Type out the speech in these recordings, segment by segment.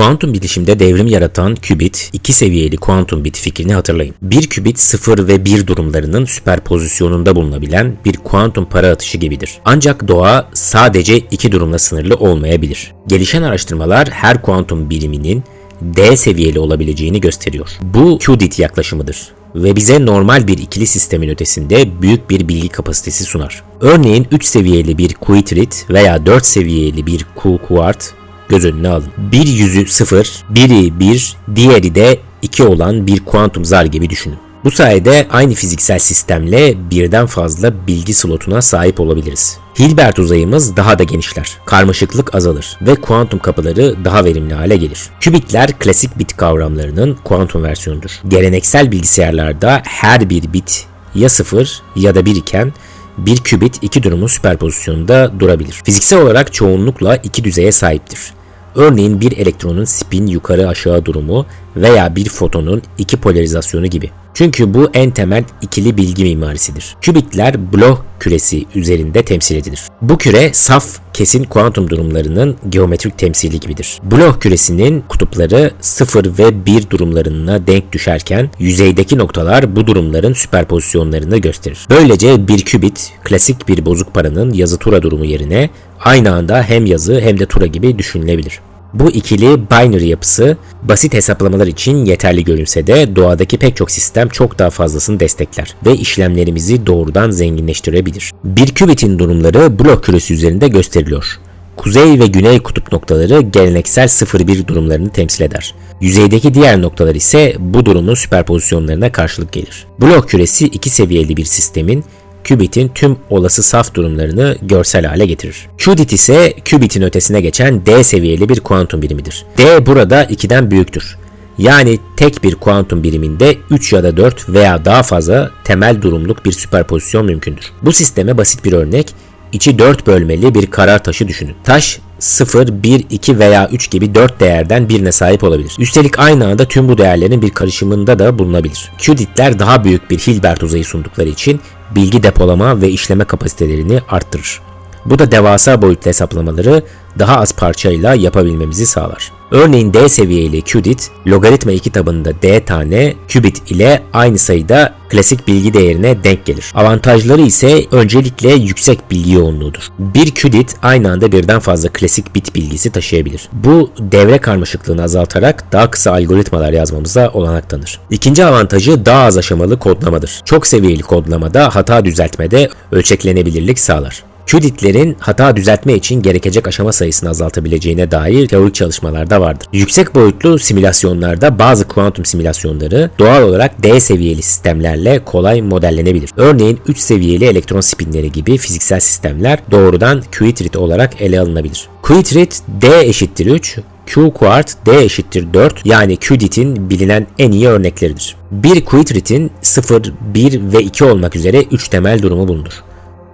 Kuantum bilişimde devrim yaratan qubit, iki seviyeli kuantum bit fikrini hatırlayın. Bir qubit 0 ve 1 durumlarının süperpozisyonunda bulunabilen bir kuantum para atışı gibidir. Ancak doğa sadece iki durumla sınırlı olmayabilir. Gelişen araştırmalar her kuantum biriminin D seviyeli olabileceğini gösteriyor. Bu qubit yaklaşımıdır ve bize normal bir ikili sistemin ötesinde büyük bir bilgi kapasitesi sunar. Örneğin 3 seviyeli bir qubit veya 4 seviyeli bir Q-Quart göz önüne alın. Bir yüzü 0, biri 1, diğeri de 2 olan bir kuantum zar gibi düşünün. Bu sayede aynı fiziksel sistemle birden fazla bilgi slotuna sahip olabiliriz. Hilbert uzayımız daha da genişler, karmaşıklık azalır ve kuantum kapıları daha verimli hale gelir. Qubitler klasik bit kavramlarının kuantum versiyonudur. Geleneksel bilgisayarlarda her bir bit ya 0 ya da 1 iken bir qubit iki durumun süperpozisyonunda durabilir. Fiziksel olarak çoğunlukla iki düzeye sahiptir. Örneğin bir elektronun spin yukarı aşağı durumu veya bir fotonun iki polarizasyonu gibi. Çünkü bu en temel ikili bilgi mimarisidir. Qubitler Bloch küresi üzerinde temsil edilir. Bu küre saf, kesin kuantum durumlarının geometrik temsili gibidir. Bloch küresinin kutupları 0 ve 1 durumlarına denk düşerken yüzeydeki noktalar bu durumların süperpozisyonlarını gösterir. Böylece bir qubit klasik bir bozuk paranın yazı tura durumu yerine aynı anda hem yazı hem de tura gibi düşünülebilir. Bu ikili binary yapısı basit hesaplamalar için yeterli görünse de doğadaki pek çok sistem çok daha fazlasını destekler ve işlemlerimizi doğrudan zenginleştirebilir. Bir qubit'in durumları Bloch küresi üzerinde gösteriliyor. Kuzey ve güney kutup noktaları geleneksel 0-1 durumlarını temsil eder. Yüzeydeki diğer noktalar ise bu durumun süperpozisyonlarına karşılık gelir. Bloch küresi iki seviyeli bir sistemin qubit'in tüm olası saf durumlarını görsel hale getirir. Qubit ise qubit'in ötesine geçen D seviyeli bir kuantum birimidir. D burada 2'den büyüktür. Yani tek bir kuantum biriminde 3 ya da 4 veya daha fazla temel durumluk bir süperpozisyon mümkündür. Bu sisteme basit bir örnek, içi 4 bölmeli bir karar taşı düşünün. Taş 0, 1, 2 veya 3 gibi 4 değerden birine sahip olabilir. Üstelik aynı anda tüm bu değerlerin bir karışımında da bulunabilir. Qubit'ler daha büyük bir Hilbert uzayı sundukları için bilgi depolama ve işleme kapasitelerini arttırır. Bu da devasa boyutlu hesaplamaları daha az parçayla yapabilmemizi sağlar. Örneğin D seviyeli qubit, logaritma 2 tabanında D tane qubit ile aynı sayıda klasik bilgi değerine denk gelir. Avantajları ise öncelikle yüksek bilgi yoğunluğudur. Bir qubit aynı anda birden fazla klasik bit bilgisi taşıyabilir. Bu devre karmaşıklığını azaltarak daha kısa algoritmalar yazmamıza olanak tanır. İkinci avantajı daha az aşamalı kodlamadır. Çok seviyeli kodlamada hata düzeltmede ölçeklenebilirlik sağlar. Qubitlerin hata düzeltme için gerekecek aşama sayısını azaltabileceğine dair teorik çalışmalar da vardır. Yüksek boyutlu simülasyonlarda bazı kuantum simülasyonları doğal olarak D seviyeli sistemlerle kolay modellenebilir. Örneğin 3 seviyeli elektron spinleri gibi fiziksel sistemler doğrudan Qubit olarak ele alınabilir. Qubit D eşittir 3, Q-Quart D eşittir 4 yani qubit'in bilinen en iyi örnekleridir. Bir qubit'in 0, 1 ve 2 olmak üzere 3 temel durumu bulunur.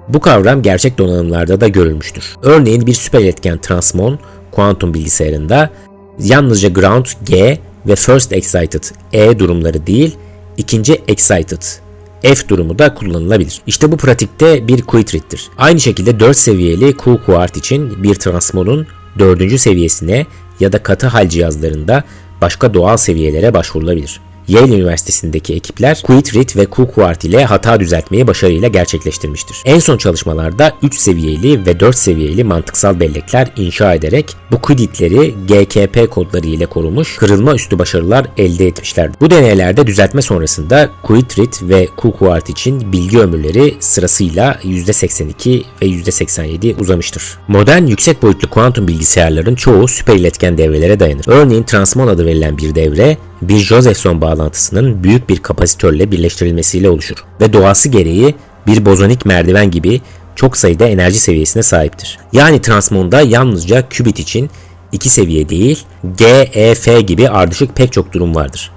Bu kavram gerçek donanımlarda da görülmüştür. Örneğin bir süper iletken transmon kuantum bilgisayarında yalnızca ground G ve first excited E durumları değil, ikinci excited F durumu da kullanılabilir. İşte bu pratikte bir qubit'tir. Aynı şekilde 4 seviyeli Q-Quart için bir transmonun 4. seviyesine ya da katı hal cihazlarında başka doğal seviyelere başvurulabilir. Yale Üniversitesi'ndeki ekipler Qubit ve Q-Quart ile hata düzeltmeyi başarıyla gerçekleştirmiştir. En son çalışmalarda 3 seviyeli ve 4 seviyeli mantıksal bellekler inşa ederek bu qubitleri GKP kodları ile korumuş, kırılma üstü başarılar elde etmişlerdir. Bu deneylerde düzeltme sonrasında Qubit ve Q-Quart için bilgi ömürleri sırasıyla %82 ve %87 uzamıştır. Modern yüksek boyutlu kuantum bilgisayarların çoğu süper iletken devrelere dayanır. Örneğin transmon adı verilen bir devre, bir Josephson bağlantısının büyük bir kapasitörle birleştirilmesiyle oluşur ve doğası gereği bir bozonik merdiven gibi çok sayıda enerji seviyesine sahiptir. Yani transmonda yalnızca qubit için 2 seviye değil, G, E, F gibi ardışık pek çok durum vardır.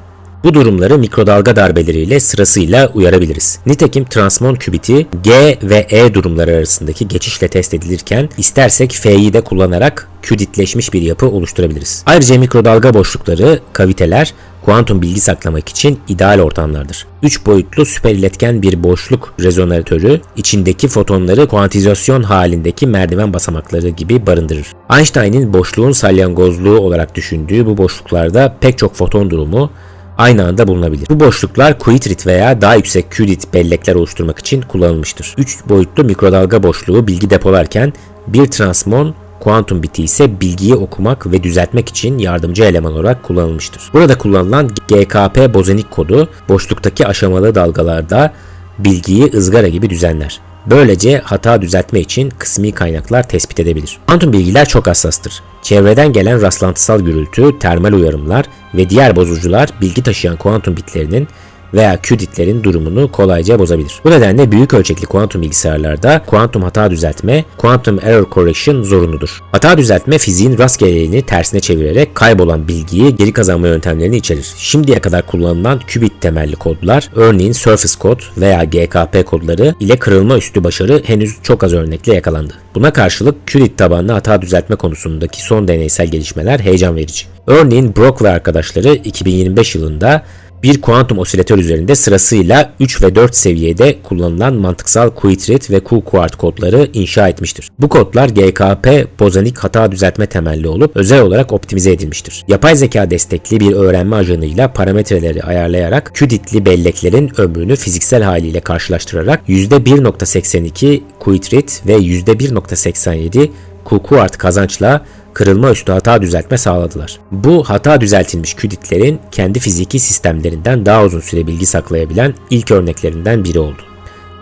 Bu durumları mikrodalga darbeleriyle sırasıyla uyarabiliriz. Nitekim transmon qubiti G ve E durumları arasındaki geçişle test edilirken istersek F'yi de kullanarak qubitleşmiş bir yapı oluşturabiliriz. Ayrıca mikrodalga boşlukları, kaviteler kuantum bilgi saklamak için ideal ortamlardır. 3 boyutlu süper iletken bir boşluk rezonatörü içindeki fotonları kuantizasyon halindeki merdiven basamakları gibi barındırır. Einstein'in boşluğun salyangozluğu olarak düşündüğü bu boşluklarda pek çok foton durumu aynı anda bulunabilir. Bu boşluklar Quitrit veya daha yüksek Qubit bellekler oluşturmak için kullanılmıştır. 3 boyutlu mikrodalga boşluğu bilgi depolarken bir transmon kuantum biti ise bilgiyi okumak ve düzeltmek için yardımcı eleman olarak kullanılmıştır. Burada kullanılan GKP bozonik kodu boşluktaki aşamalı dalgalarda bilgiyi ızgara gibi düzenler. Böylece hata düzeltme için kısmi kaynaklar tespit edebilir. Kuantum bilgiler çok hassastır. Çevreden gelen rastlantısal gürültü, termal uyarımlar ve diğer bozucular bilgi taşıyan kuantum bitlerinin veya qubitlerin durumunu kolayca bozabilir. Bu nedenle büyük ölçekli kuantum bilgisayarlarda kuantum hata düzeltme, quantum error correction zorunludur. Hata düzeltme fiziğin rastgeleliğini tersine çevirerek kaybolan bilgiyi geri kazanma yöntemlerini içerir. Şimdiye kadar kullanılan qubit temelli kodlar, örneğin surface kod veya GKP kodları ile kırılma üstü başarı henüz çok az örnekle yakalandı. Buna karşılık qubit tabanlı hata düzeltme konusundaki son deneysel gelişmeler heyecan verici. Örneğin Brock ve arkadaşları 2025 yılında bir kuantum osilatör üzerinde sırasıyla 3 ve 4 seviyede kullanılan mantıksal Quitrit ve Q-Quart kodları inşa etmiştir. Bu kodlar GKP bozonik hata düzeltme temelli olup özel olarak optimize edilmiştir. Yapay zeka destekli bir öğrenme ajanıyla parametreleri ayarlayarak qubitli belleklerin ömrünü fiziksel haliyle karşılaştırarak %1.82 Quitrit ve %1.87 Q-Quart kazançla kırılma üstü hata düzeltme sağladılar. Bu hata düzeltilmiş qubitlerin kendi fiziki sistemlerinden daha uzun süre bilgi saklayabilen ilk örneklerinden biri oldu.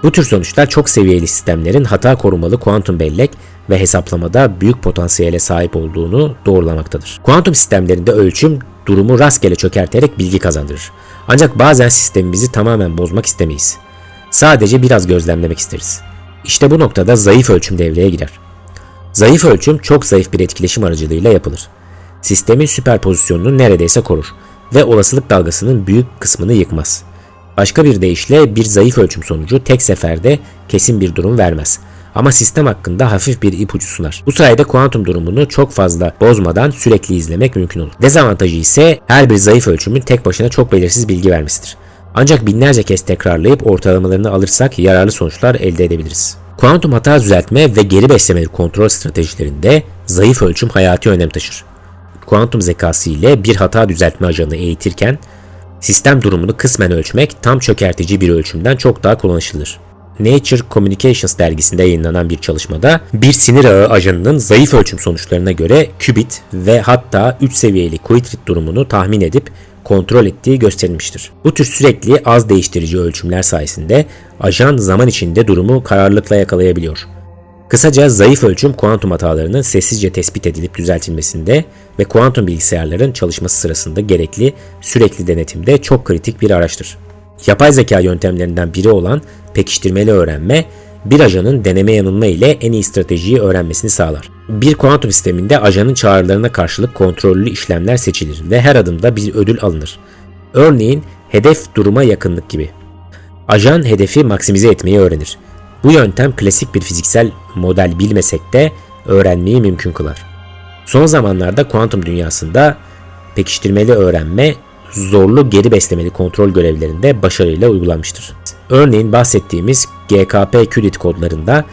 Bu tür sonuçlar çok seviyeli sistemlerin hata korumalı kuantum bellek ve hesaplamada büyük potansiyele sahip olduğunu doğrulamaktadır. Kuantum sistemlerinde ölçüm durumu rastgele çökerterek bilgi kazandırır. Ancak bazen sistemimizi tamamen bozmak istemeyiz. Sadece biraz gözlemlemek isteriz. İşte bu noktada zayıf ölçüm devreye girer. Zayıf ölçüm çok zayıf bir etkileşim aracılığıyla yapılır. Sistemin süperpozisyonunu neredeyse korur ve olasılık dalgasının büyük kısmını yıkmaz. Başka bir deyişle bir zayıf ölçüm sonucu tek seferde kesin bir durum vermez. Ama sistem hakkında hafif bir ipucu sunar. Bu sayede kuantum durumunu çok fazla bozmadan sürekli izlemek mümkün olur. Dezavantajı ise her bir zayıf ölçümün tek başına çok belirsiz bilgi vermesidir. Ancak binlerce kez tekrarlayıp ortalamalarını alırsak yararlı sonuçlar elde edebiliriz. Kuantum hata düzeltme ve geri beslemeli kontrol stratejilerinde zayıf ölçüm hayati önem taşır. Kuantum zekası ile bir hata düzeltme ajanı eğitirken sistem durumunu kısmen ölçmek tam çökertici bir ölçümden çok daha kullanışlıdır. Nature Communications dergisinde yayınlanan bir çalışmada bir sinir ağı ajanının zayıf ölçüm sonuçlarına göre qubit ve hatta 3 seviyeli Quitrit durumunu tahmin edip kontrol ettiği gösterilmiştir. Bu tür sürekli az değiştirici ölçümler sayesinde ajan zaman içinde durumu kararlılıkla yakalayabiliyor. Kısaca zayıf ölçüm kuantum hatalarının sessizce tespit edilip düzeltilmesinde ve kuantum bilgisayarların çalışması sırasında gerekli sürekli denetimde çok kritik bir araçtır. Yapay zeka yöntemlerinden biri olan pekiştirmeli öğrenme, bir ajanın deneme yanılma ile en iyi stratejiyi öğrenmesini sağlar. Bir kuantum sisteminde ajanın çağrılarına karşılık kontrollü işlemler seçilir ve her adımda bir ödül alınır. Örneğin hedef duruma yakınlık gibi. Ajan hedefi maksimize etmeyi öğrenir. Bu yöntem klasik bir fiziksel model bilmesek de öğrenmeyi mümkün kılar. Son zamanlarda kuantum dünyasında pekiştirmeli öğrenme zorlu geri beslemeli kontrol görevlerinde başarıyla uygulanmıştır. Örneğin bahsettiğimiz GKP qubit kodlarında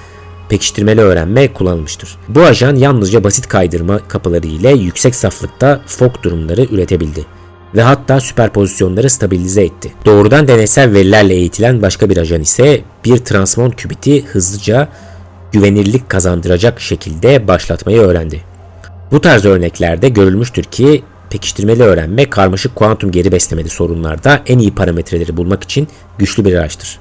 pekiştirmeli öğrenme kullanılmıştır. Bu ajan yalnızca basit kaydırma kapıları ile yüksek saflıkta Fock durumları üretebildi ve hatta süperpozisyonları stabilize etti. Doğrudan deneysel verilerle eğitilen başka bir ajan ise bir transmon qubiti hızlıca güvenirlik kazandıracak şekilde başlatmayı öğrendi. Bu tarz örneklerde görülmüştür ki pekiştirmeli öğrenme karmaşık kuantum geri beslemeli sorunlarda en iyi parametreleri bulmak için güçlü bir araçtır.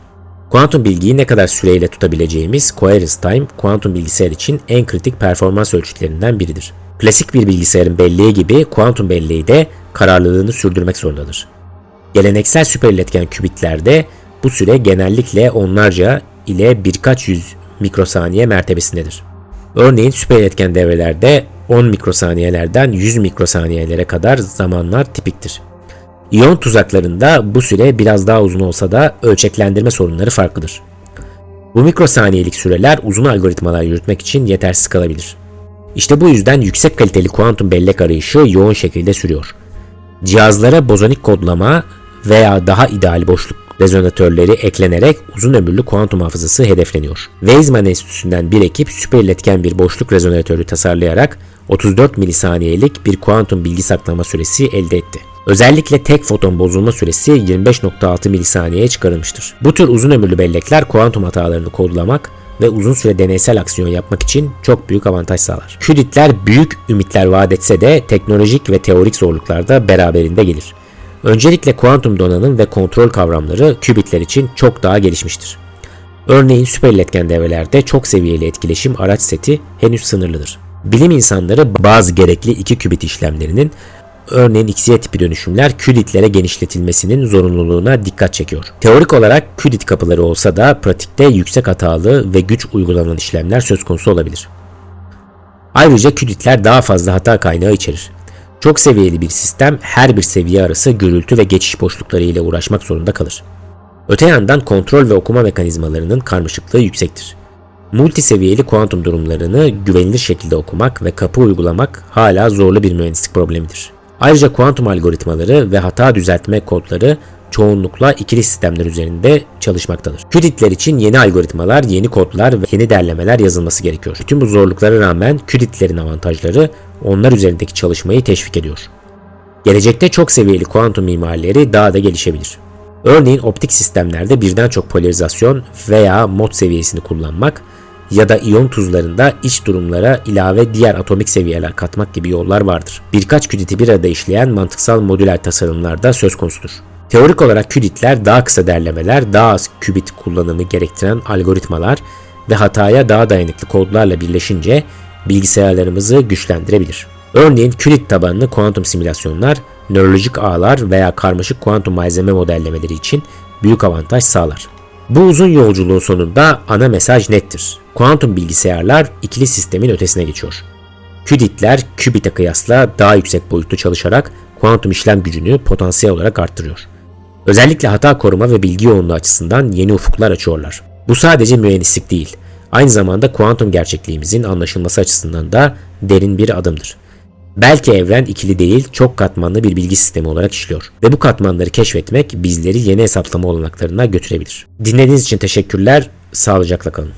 Kuantum bilgiyi ne kadar süreyle tutabileceğimiz coherence time, kuantum bilgisayar için en kritik performans ölçütlerinden biridir. Klasik bir bilgisayarın belleği gibi kuantum belleği de kararlılığını sürdürmek zorundadır. Geleneksel süperiletken kübitlerde bu süre genellikle onlarca ile birkaç yüz mikrosaniye mertebesindedir. Örneğin süperiletken devrelerde 10 mikrosaniyelerden 100 mikrosaniyelere kadar zamanlar tipiktir. İyon tuzaklarında bu süre biraz daha uzun olsa da ölçeklendirme sorunları farklıdır. Bu mikrosaniyelik süreler uzun algoritmalar yürütmek için yetersiz kalabilir. İşte bu yüzden yüksek kaliteli kuantum bellek arayışı yoğun şekilde sürüyor. Cihazlara bozonik kodlama veya daha ideal boşluk rezonatörleri eklenerek uzun ömürlü kuantum hafızası hedefleniyor. Weizmann Enstitüsü'nden bir ekip süper iletken bir boşluk rezonatörü tasarlayarak 34 milisaniyelik bir kuantum bilgi saklama süresi elde etti. Özellikle tek foton bozulma süresi 25.6 milisaniyeye çıkarılmıştır. Bu tür uzun ömürlü bellekler kuantum hatalarını kodlamak ve uzun süre deneysel aksiyon yapmak için çok büyük avantaj sağlar. Qubitler büyük ümitler vaat etse de teknolojik ve teorik zorluklar da beraberinde gelir. Öncelikle kuantum donanım ve kontrol kavramları qubitler için çok daha gelişmiştir. Örneğin süper iletken devrelerde çok seviyeli etkileşim araç seti henüz sınırlıdır. Bilim insanları bazı gerekli 2 qubit işlemlerinin, örneğin X-Y tipi dönüşümler qubit'lere genişletilmesinin zorunluluğuna dikkat çekiyor. Teorik olarak qubit kapıları olsa da pratikte yüksek hatalı ve güç uygulanan işlemler söz konusu olabilir. Ayrıca qubit'ler daha fazla hata kaynağı içerir. Çok seviyeli bir sistem her bir seviye arası gürültü ve geçiş boşlukları ile uğraşmak zorunda kalır. Öte yandan kontrol ve okuma mekanizmalarının karmaşıklığı yüksektir. Multiseviyeli kuantum durumlarını güvenilir şekilde okumak ve kapı uygulamak hala zorlu bir mühendislik problemidir. Ayrıca kuantum algoritmaları ve hata düzeltme kodları çoğunlukla ikili sistemler üzerinde çalışmaktadır. Qubit'ler için yeni algoritmalar, yeni kodlar ve yeni derlemeler yazılması gerekiyor. Bütün bu zorluklara rağmen Qubit'lerin avantajları onlar üzerindeki çalışmayı teşvik ediyor. Gelecekte çok seviyeli kuantum mimarileri daha da gelişebilir. Örneğin optik sistemlerde birden çok polarizasyon veya mod seviyesini kullanmak ya da iyon tuzlarında iç durumlara ilave diğer atomik seviyeler katmak gibi yollar vardır. Birkaç qubit'i bir arada işleyen mantıksal modüler tasarımlar da söz konusudur. Teorik olarak qubit'ler daha kısa derlemeler, daha az qubit kullanımı gerektiren algoritmalar ve hataya daha dayanıklı kodlarla birleşince bilgisayarlarımızı güçlendirebilir. Örneğin qubit tabanlı kuantum simülasyonlar, nörolojik ağlar veya karmaşık kuantum malzeme modellemeleri için büyük avantaj sağlar. Bu uzun yolculuğun sonunda ana mesaj nettir. Kuantum bilgisayarlar ikili sistemin ötesine geçiyor. Qubit'ler qubit'e kıyasla daha yüksek boyutlu çalışarak kuantum işlem gücünü potansiyel olarak arttırıyor. Özellikle hata koruma ve bilgi yoğunluğu açısından yeni ufuklar açıyorlar. Bu sadece mühendislik değil, aynı zamanda kuantum gerçekliğimizin anlaşılması açısından da derin bir adımdır. Belki evren ikili değil, çok katmanlı bir bilgi sistemi olarak işliyor ve bu katmanları keşfetmek bizleri yeni hesaplama olanaklarına götürebilir. Dinlediğiniz için teşekkürler, sağlıcakla kalın.